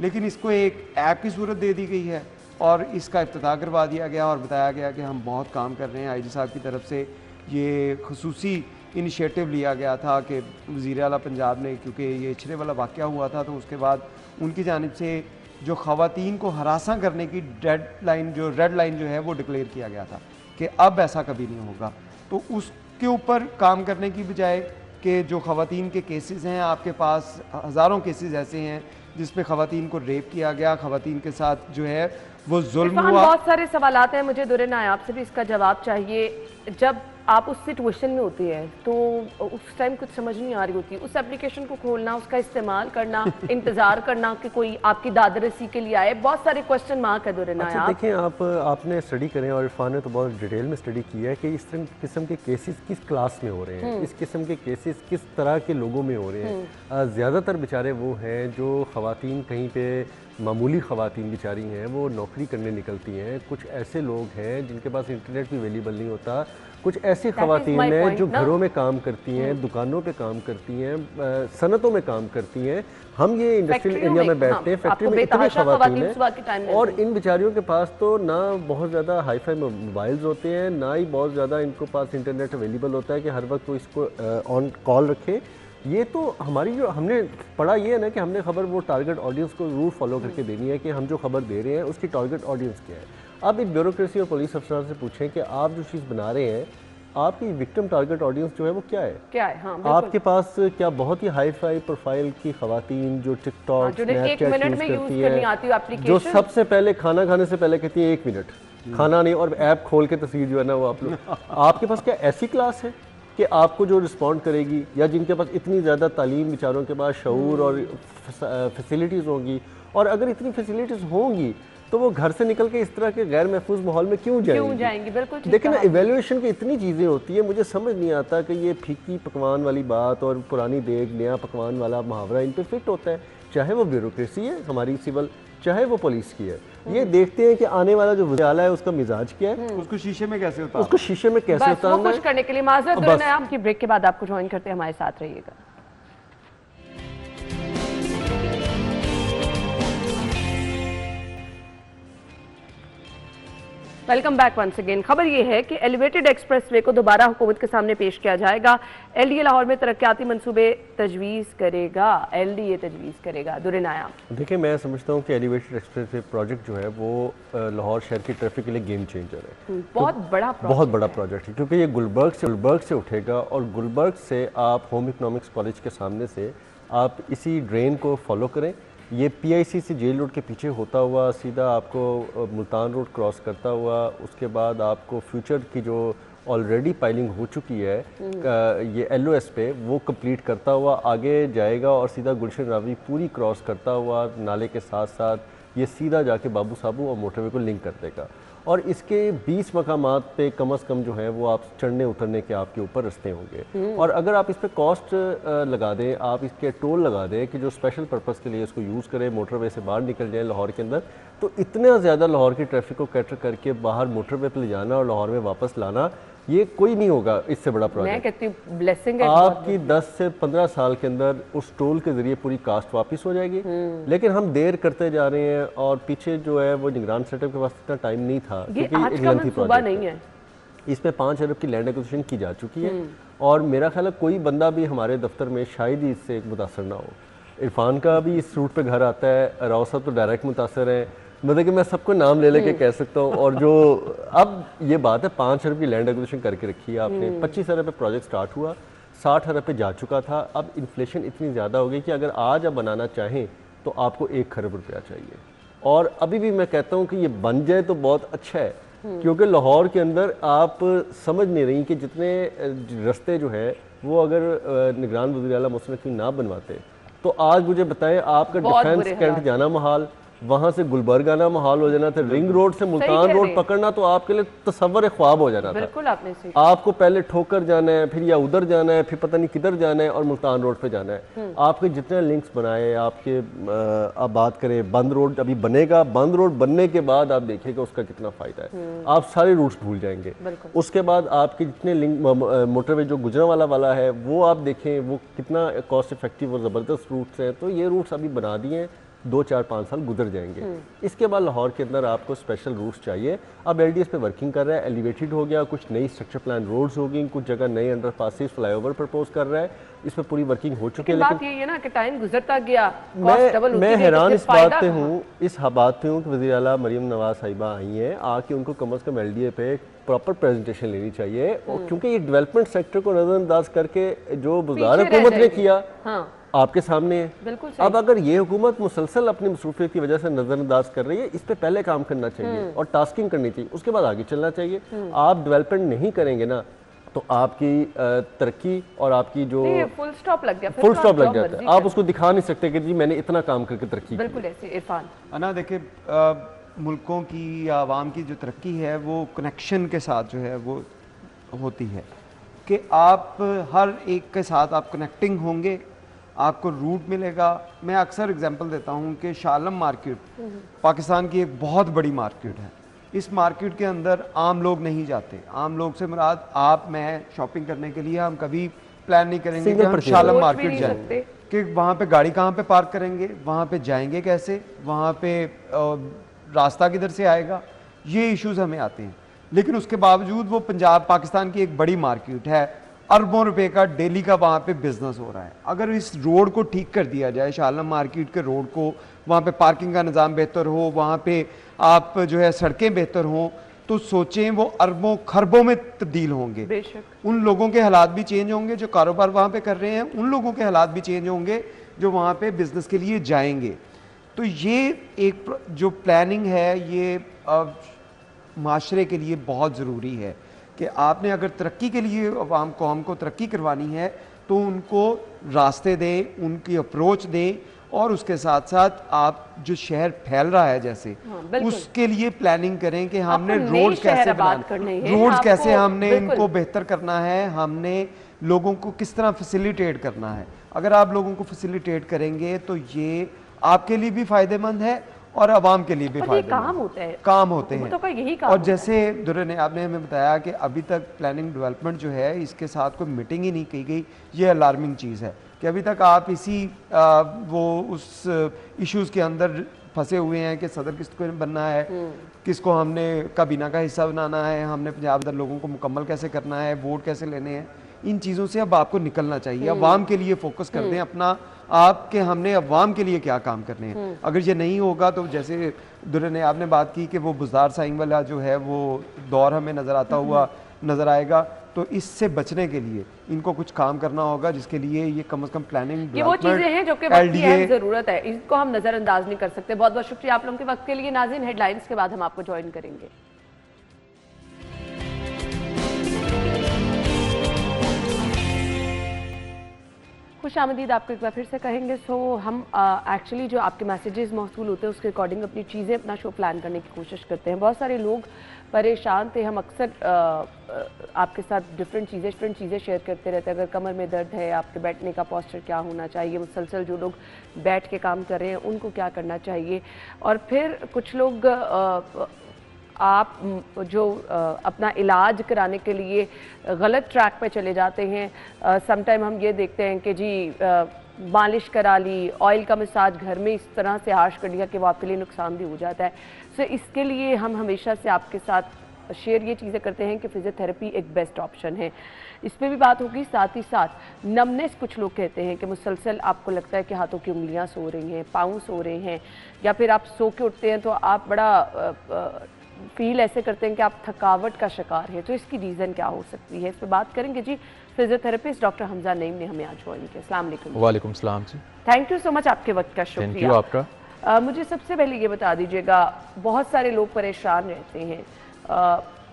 लेकिन इसको एक ऐप की सूरत दे दी गई है और इसका इफ्तिताह करवा दिया गया और बताया गया कि हम बहुत काम कर रहे हैं। आईजी साहब की तरफ से ये खुसूसी इनिशिएटिव लिया गया था कि वज़ीर आला पंजाब ने, क्योंकि ये इछरे वाला वाक़या हुआ था तो उसके बाद उनकी जानिब से जो ख़वातीन को हरासा करने की रेड लाइन जो है वो डिक्लेयर किया गया था कि अब ऐसा कभी नहीं होगा। तो उसके ऊपर काम करने की बजाय कि जो ख़वातीन के केसेस हैं, आपके पास हज़ारों केसेस ऐसे हैं जिसपे ख़वातीन को रेप किया गया, ख़वातीन के साथ जो है वो जुल्म हुआ।
बहुत सारे सवालात हैं, मुझे दुर्रे नायाब से भी इसका जवाब चाहिए। जब आप उस सिचुएशन में होती है तो उस टाइम कुछ समझ नहीं आ रही होती, उस एप्लीकेशन को खोलना, उसका इस्तेमाल करना, इंतज़ार करना कि कोई आपकी दादरसी के लिए आए, बहुत सारे क्वेश्चन मार्क है दुर्रे नायाब।
देखें, आपने स्टडी करें और इरफान ने तो बहुत डिटेल में स्टडी की है कि इस किस्म के केसेस किस क्लास में हो रहे हैं, इस किस्म के केसेस किस तरह के लोगों में हो रहे हैं। ज़्यादातर बेचारे वो हैं जो ख़वातीन कहीं पे मामूली ख़वातीन बेचारी हैं, वो नौकरी करने निकलती हैं। कुछ ऐसे लोग हैं जिनके पास इंटरनेट भी अवेलेबल नहीं होता, कुछ ऐसी ख़वातीन हैं जो घरों में काम करती हैं, दुकानों पे काम करती हैं, सनतों में काम करती हैं। हम ये इंडस्ट्रियल एरिया में बैठते हैं, फैक्ट्री में इतनी ख़वातीन हैं और इन बेचारियों के पास तो ना बहुत ज़्यादा हाई फाई मोबाइल्स होते हैं, ना ही बहुत ज़्यादा इनको पास इंटरनेट अवेलेबल होता है कि हर वक्त वो इसको ऑन कॉल रखे। ये तो हमारी जो हमने पढ़ा ये है ना कि हमने खबर वो टारगेट ऑडियंस को रूल फॉलो करके देनी है कि हम जो खबर दे रहे हैं उसकी टारगेट ऑडियंस क्या है। आप एक ब्यूरोक्रेसी और पुलिस अफसरान से पूछें कि आप जो चीज़ बना रहे हैं, आपकी विक्टिम टारगेट ऑडियंस जो है वो क्या है?
हाँ,
आपके पास क्या बहुत ही हाई फाई प्रोफाइल की ख़वातीन जो टिकटॉक स्नैपचैट यूज़ करती हैं, जो सबसे पहले खाना खाने से पहले कहती है 1 मिनट खाना नहीं, और ऐप खोल के तस्वीर जो है ना वो अपलोड आपके पास क्या ऐसी क्लास है कि आपको जो रिस्पॉन्ड करेगी, या जिनके पास इतनी ज़्यादा तालीम, बेचारों के पास शऊर और फैसिलिटीज़ होंगी, और अगर इतनी फैसिलिटीज़ होंगी तो वो घर से निकल के इस तरह के गैर महफूज माहौल में क्यों जाएंगी? बिल्कुल देखिए ना, इवेल्युएशन की इतनी चीज़ें होती है, मुझे समझ नहीं आता कि ये फीकी पकवान वाली बात और पुरानी देग नया पकवान वाला मुहावरा इन पे फिट होता है। चाहे वो ब्यूरोक्रेसी है हमारी सिविल, चाहे वो पुलिस की है, ये देखते हैं कि आने वाला जो वज़ीर आला है उसका मिजाज क्या है,
उसको शीशे में कैसे उतारना,
उसको शीशे में कैसे
बस वो
उतारना
खुश
है।
करने के लिए माजरत
बस।
दुर्न आयाम की ब्रेक के बाद आपको ज्वाइन करते हैं, हमारे साथ रहिएगा। Welcome back once again. खबर ये है कि एलिवेटेड एक्सप्रेसवे को दोबारा हुकूमत के सामने पेश किया जाएगा। एलडीए लाहौर में तरक्याती मंसूबे तजवीज़ करेगा, एलडीए तजवीज़ करेगा। दुर्न आयाम, देखिए
मैं समझता हूँ कि एलिवेटेड एक्सप्रेसवे प्रोजेक्ट जो है वो लाहौर शहर की ट्रैफिक के लिए गेम चेंजर है।
बहुत बड़ा
प्रोजेक्ट है क्योंकि ये गुलबर्ग से उठेगा और गुलबर्ग से आप होम इकोनॉमिक्स कॉलेज के सामने से आप इसी ड्रेन को फॉलो करें, ये PICC जेल रोड के पीछे होता हुआ सीधा आपको मुल्तान रोड क्रॉस करता हुआ, उसके बाद आपको फ्यूचर की जो ऑलरेडी पाइलिंग हो चुकी है ये LOS पे वो कंप्लीट करता हुआ आगे जाएगा और सीधा गुलशन रावी पूरी क्रॉस करता हुआ नाले के साथ साथ ये सीधा जाके बाबू साबू और मोटरवे को लिंक कर देगा। और इसके 20 मकामात पे कम से कम जो है वो आप चढ़ने उतरने के आपके ऊपर रास्ते होंगे। और अगर आप इस पे कॉस्ट लगा दें, आप इसके टोल लगा दें कि जो स्पेशल पर्पस के लिए इसको यूज़ करें, मोटरवे से बाहर निकल जाए लाहौर के अंदर, तो इतना ज़्यादा लाहौर की ट्रैफिक को कैटर करके बाहर मोटरवे पे ले जाना और लाहौर में वापस लाना, ये कोई नहीं होगा इससे बड़ा प्रोजेक्ट।
मैं कहती हूँ ब्लेसिंग है
आपकी 10 से 15 साल के अंदर उस टोल के जरिए पूरी कास्ट वापस हो जाएगी। लेकिन हम देर करते जा रहे हैं और पीछे जो है वो निगरान सेटअप के पास इतना टाइम नहीं था
क्योंकि आज का मंसूबा नहीं है।
इसमें 5 अरब की लैंड एक्विजिशन की जा चुकी है और मेरा ख्याल है कोई बंदा भी हमारे दफ्तर में शायद ही इससे मुतासर ना हो। इरफान का भी इस रूट पे घर आता है, राव साहब तो डायरेक्ट मुतासर है, मतलब कि मैं सबको नाम ले लेके कह सकता हूँ। और जो अब ये बात है 5 अरब की लैंड एक्विजिशन करके रखी है आपने, 25 अरब पे प्रोजेक्ट स्टार्ट हुआ, 60 अरब पे जा चुका था। अब इन्फ्लेशन इतनी ज़्यादा हो गई कि अगर आज आप बनाना चाहें तो आपको 1 खरब रुपया चाहिए। और अभी भी मैं कहता हूँ कि ये बन जाए तो बहुत अच्छा है क्योंकि लाहौर के अंदर आप समझ नहीं रही कि जितने रास्ते जो है वो अगर निगरान वज़ीर आला मोहसिन नकवी ना बनवाते तो आज मुझे बताएं आपका डिफेंस कैंट जाना महाल, वहाँ से गुलबर्ग आना महाल हो जाना था, रिंग रोड से मुल्तान रोड पकड़ना तो आपके लिए तसव्वुर ख्वाब हो जाना था।
आपने
आपको पहले ठोकर जाना है, फिर या उधर जाना है, फिर पता नहीं किधर जाना है और मुल्तान रोड पे जाना है। आपके जितने लिंक्स बनाए आपके आप बात करें बंद रोड अभी बनेगा, बंद रोड बनने के बाद आप देखिएगा उसका कितना फ़ायदा है, आप सारे रूट्स भूल जाएंगे। उसके बाद आपके जितने लिंक मोटरवे जो गुजरांवाला वाला है वो आप देखें वो कितना कॉस्ट इफेक्टिव और ज़बरदस्त रूट्स हैं। तो ये रूट्स अभी बना दिए हैं, 2, 4, 5 साल गुजर जाएंगे। इसके बाद लाहौर के अंदर आपको स्पेशल रूट्स चाहिए। अब LDS पे वर्किंग कर रहा है, एलिवेटेड हो गया, कुछ नई स्ट्रक्चर प्लान रोड्स होगी, कुछ जगह नए अंडरपासेस फ्लाईओवर प्रपोज कर रहा है, इस पे पूरी वर्किंग हो चुकी है।
लेकिन बात ये है ना कि टाइम गुजरता गया,
मैं हैरान इस बात पे हूँ कि वज़ीर आला मरीम नवाज साहिबा आई हैं, आके उनको कम से कम LDA पे प्रॉपर प्रेजेंटेशन लेनी चाहिए। और क्योंकि ये डेवलपमेंट सेक्टर को नज़रअंदाज करके जो गुज़ार हुकूमत ने किया आपके सामने है। अब अगर ये हुकूमत मुसलसल अपनी मसरूफियत की वजह से नज़रअंदाज कर रही है, इस पे पहले काम करना चाहिए और टास्किंग करनी चाहिए, उसके बाद आगे चलना चाहिए। आप डेवलपमेंट नहीं करेंगे ना तो आपकी तरक्की और आपकी जो
फुल स्टॉप लग
जाता है, आप उसको दिखा नहीं सकते कि जी मैंने इतना काम करके तरक्की की।
बिल्कुल ऐसे इरफान
ना देखिए, मुल्कों की या आवाम की जो तरक्की है वो कनेक्शन के साथ जो है वो होती है कि आप हर एक के साथ आप कनेक्टिंग होंगे, आपको रूट मिलेगा। मैं अक्सर एग्जांपल देता हूं कि शालम मार्केट पाकिस्तान की एक बहुत बड़ी मार्केट है। इस मार्केट के अंदर आम लोग नहीं जाते। आम लोग से मुराद आप मैं शॉपिंग करने के लिए हम कभी प्लान नहीं करेंगे कि हम शालम मार्केट जाएं, कि वहाँ पे गाड़ी कहाँ पे पार्क करेंगे, वहाँ पे जाएंगे कैसे, वहाँ पे रास्ता किधर से आएगा, ये इश्यूज हमें आते हैं। लेकिन उसके बावजूद वो पंजाब पाकिस्तान की एक बड़ी मार्केट है, अरबों रुपए का डेली का वहाँ पे बिजनेस हो रहा है। अगर इस रोड को ठीक कर दिया जाए, शालम मार्केट के रोड को, वहाँ पे पार्किंग का निज़ाम बेहतर हो, वहाँ पे आप जो है सड़कें बेहतर हों, तो सोचें वो अरबों खरबों में तब्दील होंगे।
बेशक
उन लोगों के हालात भी चेंज होंगे जो कारोबार वहाँ पे कर रहे हैं, उन लोगों के हालात भी चेंज होंगे जो वहाँ पे बिजनेस के लिए जाएंगे। तो ये एक जो प्लानिंग है ये माशरे के लिए बहुत ज़रूरी है कि आपने अगर तरक्की के लिए अवाम कौम को तरक्की करवानी है तो उनको रास्ते दें, उनकी अप्रोच दें और उसके साथ साथ आप जो शहर फैल रहा है जैसे उसके लिए प्लानिंग करें कि हमने रोड्स कैसे बनाने, रोड्स कैसे हमने इनको बेहतर करना है, हमने लोगों को किस तरह फैसिलिटेट करना है। अगर आप लोगों को फैसिलिटेट करेंगे तो ये आपके लिए भी फ़ायदेमंद है और आवाम के लिए भी
और ये
फायदेमंद
काम होता है,
काम होते हैं।
तो का यही काम
और
होता है।
जैसे दुर्रे ने आपने हमें बताया कि अभी तक प्लानिंग डेवलपमेंट जो है इसके साथ कोई मीटिंग ही नहीं की गई, ये अलार्मिंग चीज़ है कि अभी तक आप इसी वो उस इश्यूज़ के अंदर फंसे हुए हैं कि सदर किसको बनना है, किसको हमने काबीना का हिस्सा बनाना है, हमने पंजाब अंदर लोगों को मुकम्मल कैसे करना है, वोट कैसे लेने हैं। इन चीज़ों से अब आपको निकलना चाहिए, अवाम के लिए फोकस कर दें अपना आप कि हमने अवाम के लिए क्या काम करने हैं। अगर ये नहीं होगा तो जैसे दुर्रे ने आपने बात की कि वो बुज़दार साइंग वाला जो है वो दौर हमें नज़र आता हुआ नज़र आएगा, तो इससे बचने के लिए इनको कुछ काम करना होगा, जिसके लिए ये कम से कम प्लानिंग
ये वो चीजें हैं जो कि वक्त की अहम जरूरत है, इसको हम नजरअंदाज नहीं कर सकते। बहुत बहुत शुक्रिया आप लोगों के वक्त के लिए। नाज़रीन, हेडलाइंस के बाद हम आपको ज्वाइन करेंगे। खुश आमदीद आपको एक बार फिर से कहेंगे। सो हम एक्चुअली जो आपके मैसेजेस मौसूल होते हैं उसके अकॉर्डिंग अपनी चीज़ें अपना शो प्लान करने की कोशिश करते हैं। बहुत सारे लोग परेशान थे, हम अक्सर आपके साथ डिफरेंट चीज़ें शेयर करते रहते हैं। अगर कमर में दर्द है, आपके बैठने का पोस्चर क्या होना चाहिए, मुसलसल जो लोग बैठ के काम कर रहे हैं उनको क्या करना चाहिए, और फिर कुछ लोग आप जो अपना इलाज कराने के लिए गलत ट्रैक पे चले जाते हैं। समटाइम हम ये देखते हैं कि जी मालिश करा ली, ऑयल का मसाज घर में इस तरह से हार्श कर लिया कि वो आपके लिए नुकसानदेह हो जाता है। सो इसके लिए हम हमेशा से आपके साथ शेयर ये चीज़ें करते हैं कि फिजियोथेरेपी एक बेस्ट ऑप्शन है। इस पर भी बात होगी। साथ ही साथ नमनेस, कुछ लोग कहते हैं कि मुसलसल आपको लगता है कि हाथों की उंगलियां सो रही हैं, पाँव सो रहे हैं, या फिर आप सो के उठते हैं तो आप बड़ा फील ऐसे करते हैं कि आप थकावट का शिकार है। तो इसकी रीज़न क्या हो सकती है, इस पर बात करेंगे जी। फिजियोथेरेपिस्ट डॉक्टर हमजा नईम ने हमें आज ज्वाइन किया। अस्सलाम वालेकुम।
वालेकुम सलाम जी।
थैंक यू सो मच, आपके वक्त का
थैंक
शुक्रिया।
यू आपका।
मुझे सबसे पहले ये बता दीजिएगा, बहुत सारे लोग परेशान रहते हैं,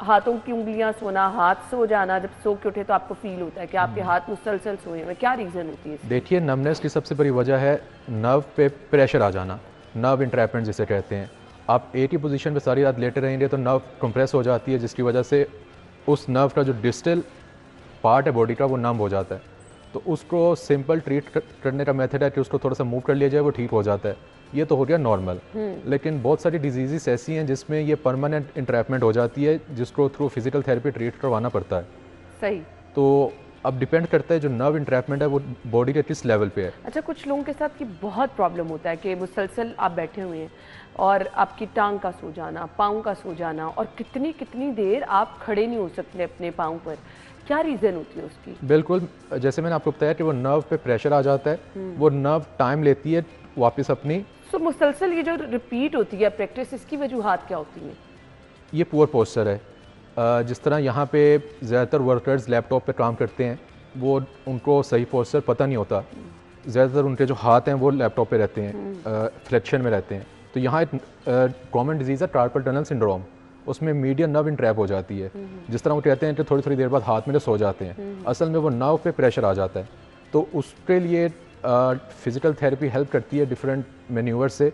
हाथों की उंगलियां सोना, हाथ सो जाना, जब सो के उठे तो आपको फील होता है कि आपके हाथ मुसलसल सोए हुए, क्या रीज़न होती है इसकी?
देखिए, नमनेस की सबसे बड़ी वजह है नर्व पे प्रेशर आ जाना, नर्व इंट्रैपमेंट जिसे कहते हैं। आप एक ही पोजीशन पे सारी रात लेटे रहेंगे तो नर्व कंप्रेस हो जाती है, जिसकी वजह से उस नर्व का जो डिस्टल पार्ट है बॉडी का वो नम हो जाता है। तो उसको सिंपल ट्रीट करने का मेथड है कि उसको थोड़ा सा मूव कर लिया जाए, वो ठीक हो जाता है। ये तो हो गया नॉर्मल। लेकिन बहुत सारी डिजीज़ ऐसी हैं जिसमें ये परमानेंट इंट्रैपमेंट हो जाती है, जिसको थ्रू फिजिकल थेरेपी ट्रीट करवाना पड़ता है।
सही।
तो अब डिपेंड करता है जो नर्व इंट्रैपमेंट है वो बॉडी के किस लेवल पे है।
अच्छा, कुछ लोगों के साथ ये बहुत प्रॉब्लम होता है कि मुसलसल आप बैठे हुए हैं और आपकी टांग का सो जाना, पाँव का सो जाना, और कितनी कितनी देर आप खड़े नहीं हो सकते अपने पाँव पर। क्या रीज़न होती है उसकी?
बिल्कुल, जैसे मैंने आपको बताया कि वो नर्व पे प्रेशर आ जाता है, वो नर्व टाइम लेती है वापस अपनी।
सो मुसलसल ये जो रिपीट होती है प्रैक्टिस, इसकी वजूहात क्या होती हैं?
ये पुअर पोस्चर है। जिस तरह यहाँ पे ज़्यादातर वर्कर्स लैपटॉप पे काम करते हैं, वो उनको सही पोस्चर पता नहीं होता। ज़्यादातर उनके जो हाथ हैं वो लैपटॉप पे रहते हैं, फ्लेक्शन में रहते हैं। तो यहाँ एक कॉमन डिजीज़ है कार्पल टनल सिंड्रोम, उसमें मीडियन नर्व इंट्रैप हो जाती है। जिस तरह वो कहते हैं कि थोड़ी थोड़ी देर बाद हाथ में सो जाते हैं, असल में वो नर्व पे प्रेशर आ जाता है। तो उसके लिए फिज़िकल थेरेपी हेल्प करती है डिफरेंट मैन्यूवर से,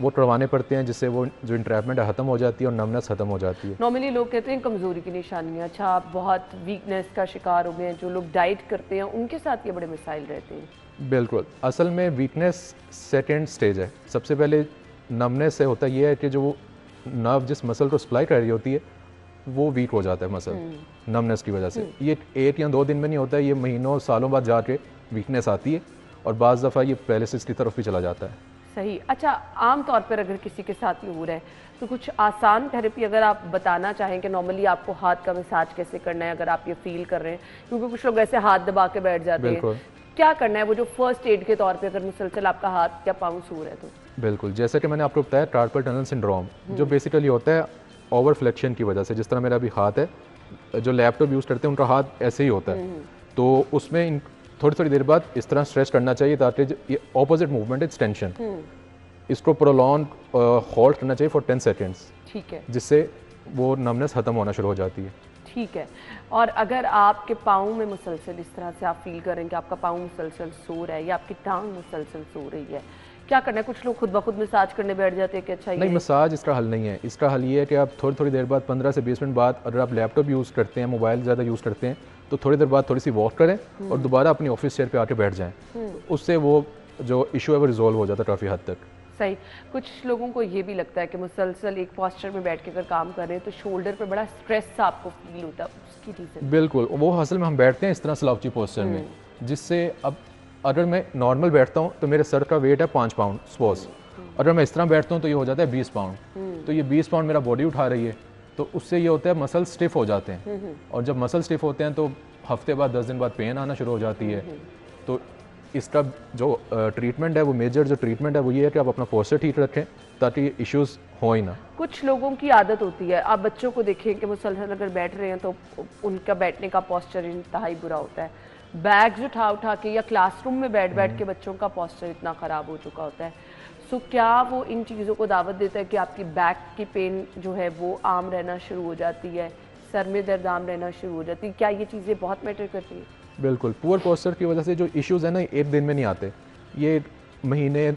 वो करवाने पड़ते हैं, जिससे वो जो इंट्रैपमेंट है ख़त्म हो जाती है और नमनेस ख़त्म हो जाती है।
नॉर्मली लोग कहते हैं कमज़ोरी की निशानियाँ, अच्छा आप बहुत वीकनेस का शिकार हो गए हैं, जो लोग डाइट करते हैं उनके साथ ये बड़े मिसाइल रहते हैं।
बिल्कुल, असल में वीकनेस सेकेंड स्टेज है। सबसे पहले नमनेस से होता ये है कि जो नर्व जिस मसल को सप्लाई कर रही होती है वो वीक हो जाता है मसल, नमनेस की वजह से। ये 1 या 2 दिन में नहीं होता है, ये महीनों सालों बाद जाके वीकनेस आती है, और बाज़ दफ़ा ये पैरालिसिस की तरफ भी चला जाता है।
सही। अच्छा, आम तौर पर अगर किसी के साथ ये हो रहा है तो कुछ आसान थेरेपी अगर आप बताना चाहें कि नॉर्मली आपको हाथ का मसाज कैसे करना है, अगर आप ये फील कर रहे हैं, क्योंकि कुछ लोग ऐसे हाथ दबा के बैठ जाते हैं, क्या करना है वो जो फर्स्ट एड के तौर पे अगर मुसलसल आपका हाथ या पाँव सो रहा है तो? बिल्कुल,
जैसे कि मैंने आपको बताया कार्पल टनल सिंड्रोम जो बेसिकली होता है ओवर फ्लेक्शन की वजह से। जिस तरह मेरा अभी हाथ है, जो लैपटॉप यूज़ करते हैं उनका हाथ ऐसे ही होता है, तो उसमें थोड़ी थोड़ी देर बाद इस तरह स्ट्रेच करना चाहिए ताकि ये ऑपोजिट मूवमेंट है एक्सटेंशन, इसको प्रोलॉन्ग होल्ड करना चाहिए फॉर 10 सेकेंड्स।
ठीक है,
जिससे वो नमनेस ख़त्म होना शुरू हो जाती है।
ठीक है। और अगर आपके पाँव में मुसलसल इस तरह से आप फील करें कि आपका पाँव मुसलसल सो रहा है या आपकी टांग मुसलसल सो रही है, क्या करना है? कुछ लोग खुद ब खुद मसाज करने बैठ जाते हैं कि अच्छा
नहीं, मसाज इसका हल नहीं है। इसका हल ये है कि आप थोड़ी थोड़ी देर बाद 15 से 20 मिनट बाद, अगर आप लैपटॉप यूज़ करते हैं, मोबाइल ज़्यादा यूज़ करते हैं, तो थोड़ी देर बाद थोड़ी सी वॉक करें और दोबारा अपनी ऑफिस चेयर पे आके बैठ जाएं। उससे वो जो इशू है वो रिजॉल्व हो जाता है काफ़ी हद तक।
सही। कुछ लोगों को ये भी लगता है कि मुसलसल एक पोस्चर में बैठ के अगर काम कर रहे हैं तो शोल्डर पे बड़ा स्ट्रेस सा आपको फील होता है, उसकी रीज़न?
बिल्कुल, वो असल में हम बैठते हैं इस तरह स्लाउची पोस्चर में, जिससे अब अगर मैं नॉर्मल बैठता हूँ तो मेरे सर का वेट है 5 पाउंड सपोज, अगर मैं इस तरह बैठता हूँ तो ये हो जाता है 20 पाउंड। तो ये 20 पाउंड मेरा बॉडी उठा रही है, तो उससे ये होता है मसल स्टिफ हो जाते हैं, और जब मसल स्टिफ होते हैं तो हफ्ते बाद 10 दिन बाद पेन आना शुरू हो जाती है। तो इसका जो ट्रीटमेंट है, वो मेजर जो ट्रीटमेंट है वो ये है कि आप अपना पोस्चर ठीक रखें ताकि इश्यूज हो ही ना।
कुछ लोगों की आदत होती है, आप बच्चों को देखें कि मुसलसल अगर बैठ रहे हैं तो उनका बैठने का पोस्चर इंतहाई बुरा होता है, बैग्स उठा उठा के या क्लासरूम में बैठ बैठ के बच्चों का पोस्चर इतना ख़राब हो चुका होता है। सो क्या वो इन चीज़ों को दावत देता है कि आपकी बैक की पेन जो है वो आम रहना शुरू हो जाती है, सर में दर्द आम रहना शुरू हो जाती है? क्या ये चीज़ें बहुत मैटर करती हैं?
बिल्कुल, पुअर पोस्चर की वजह से जो इश्यूज़ हैं ना, एक दिन में नहीं आते, ये महीने,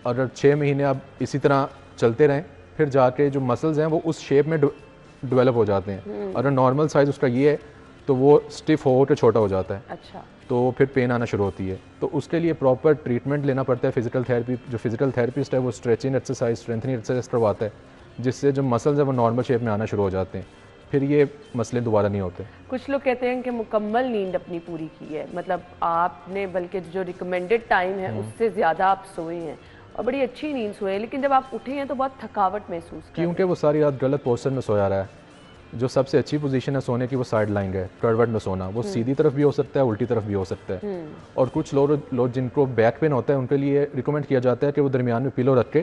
अगर 6 महीने आप इसी तरह चलते रहें, फिर जाके जो मसल्स हैं वो उस शेप में डेवलप हो जाते हैं। अगर नॉर्मल साइज़ उसका ये है तो वो स्टिफ हो के छोटा हो जाता है।
अच्छा।
तो फिर पेन आना शुरू होती है, तो उसके लिए प्रॉपर ट्रीटमेंट लेना पड़ता है। फिजिकल थेरेपी, जो फिजिकल थेरेपिस्ट है वो स्ट्रेचिंग एक्सरसाइज, स्ट्रेंथनिंग एक्सरसाइज करवाता है, जिससे जो मसल्स है वो नॉर्मल शेप में आना शुरू हो जाते हैं, फिर ये मसले दोबारा नहीं होते।
कुछ लोग कहते हैं कि मुकम्मल नींद अपनी पूरी की है, मतलब आपने बल्कि जो रिकमेंडेड टाइम है उससे ज़्यादा आप सोए हैं और बड़ी अच्छी नींद सोए हैं, लेकिन जब आप उठे हैं तो बहुत थकावट महसूस कर रहे हैं।
क्योंकि वो सारी रात गलत पोस्चर में सोया रहा है। जो सबसे अच्छी पोजीशन है सोने की वो साइड लाइन है, करवट में सोना। वो सीधी तरफ भी हो सकता है, उल्टी तरफ भी हो सकता है। और कुछ लोग जिनको बैक पेन होता है उनके लिए रिकमेंड किया जाता है कि वो दरमियान में पिलो रख के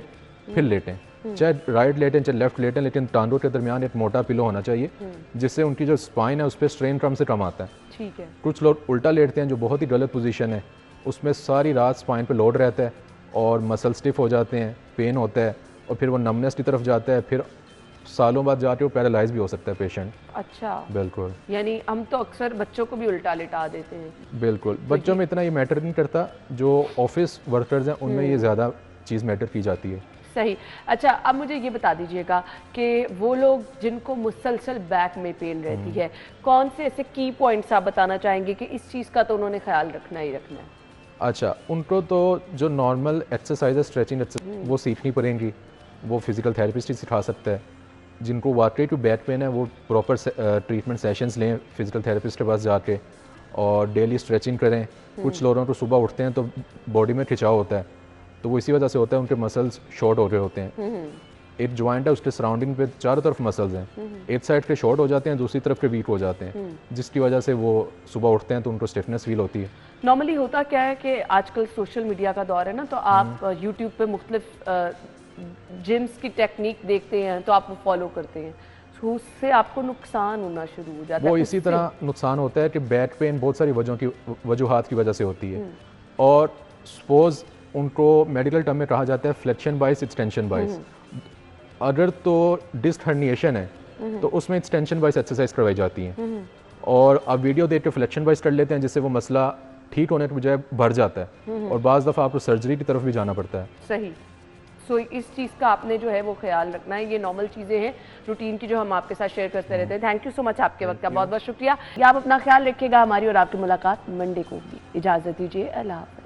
फिर लेटें, चाहे राइट लेटें चाहे लेफ्ट लेटें, लेकिन टांगों के दरमियान एक मोटा पिलो होना चाहिए, जिससे उनकी जो स्पाइन है उस पर स्ट्रेन कम से कम आता है।
ठीक है।
कुछ लोग उल्टा लेटते हैं, जो बहुत ही गलत पोजीशन है, उसमें सारी रात स्पाइन पे लोड रहता है और मसल स्टिफ हो जाते हैं, पेन होता है, और फिर वो नमनेस की तरफ जाता है, फिर सालों बाद जाके वो पैरालाइज भी हो सकता है पेशेंट।
अच्छा।
बिल्कुल।
यानी हम तो अक्सर बच्चों को भी उल्टा लेटा देते हैं।
बिल्कुल, बच्चों में इतना ये मैटर नहीं करता, जो ऑफिस वर्कर्स हैं उनमें ये ज़्यादा चीज़ मैटर की जाती है।
सही। अच्छा, अब मुझे ये बता दीजिएगा कि वो लोग जिनको मुसलसल बैक में पेन रहती है, कौन से ऐसे की पॉइंट्स आप बताना चाहेंगे कि इस चीज़ का तो उन्होंने ख्याल रखना ही रखना है?
अच्छा, उनको तो जो नॉर्मल एक्सरसाइज, स्ट्रेचिंग वो सीखनी पड़ेंगी, वो फिजिकल थेरेपिस्ट ही सिखा सकता है। जिनको वाकई टू बैक पेन है वो प्रॉपर ट्रीटमेंट सेशंस लें फिजिकल थेरेपिस्ट के पास जाके, और डेली स्ट्रेचिंग करें। कुछ लोगों को सुबह उठते हैं तो बॉडी में खिंचाव होता है, तो वो इसी वजह से होता है, उनके मसल्स शॉर्ट हो रहे होते हैं। एक जॉइंट है, उसके सराउंडिंग पे चारों तरफ मसल्स हैं, एक साइड के शॉर्ट हो जाते हैं, दूसरी तरफ के वीक हो जाते हैं, जिसकी वजह से वो सुबह उठते हैं तो उनको स्टिफनेस फील होती है।
नॉर्मली होता क्या है कि आजकल सोशल मीडिया का दौर है ना, तो आप यूट्यूब पे मुख्तलिफ जिम्स की टेक्निक देखते हैं तो आप वो फॉलो करते हैं, तो उससे आपको नुकसान होना शुरू हो जाता है।
वो इसी तरह नुकसान होता है कि बैक पेन बहुत सारी वजूहात की वजह से होती है, और सपोज उनको मेडिकल टर्म में कहा जाता है फ्लेक्शन बाइस, एक्सटेंशन बाइस। अगर तो डिस्क हर्निएशन है तो उसमें एक्सटेंशन बाइस एक्सरसाइज करवाई जाती हैं, और आप वीडियो देख के फ्लेक्शन बाइस कर लेते हैं, जिससे वो मसला ठीक होने के बजाय बढ़ जाता है, और बाज़ दफ़ा आपको सर्जरी की तरफ भी जाना पड़ता है।
सही। सो इस चीज़ का आपने जो है वो ख्याल रखना है। ये नॉर्मल चीज़ें हैं रूटीन की जो हम आपके साथ शेयर करते रहते हैं। थैंक यू सो मच आपके वक्त का, बहुत बहुत शुक्रिया। आप अपना ख्याल रखिएगा। हमारी और आपकी मुलाकात मंडे को होगी। इजाज़त दीजिए, अल्लाह हाफ़िज़।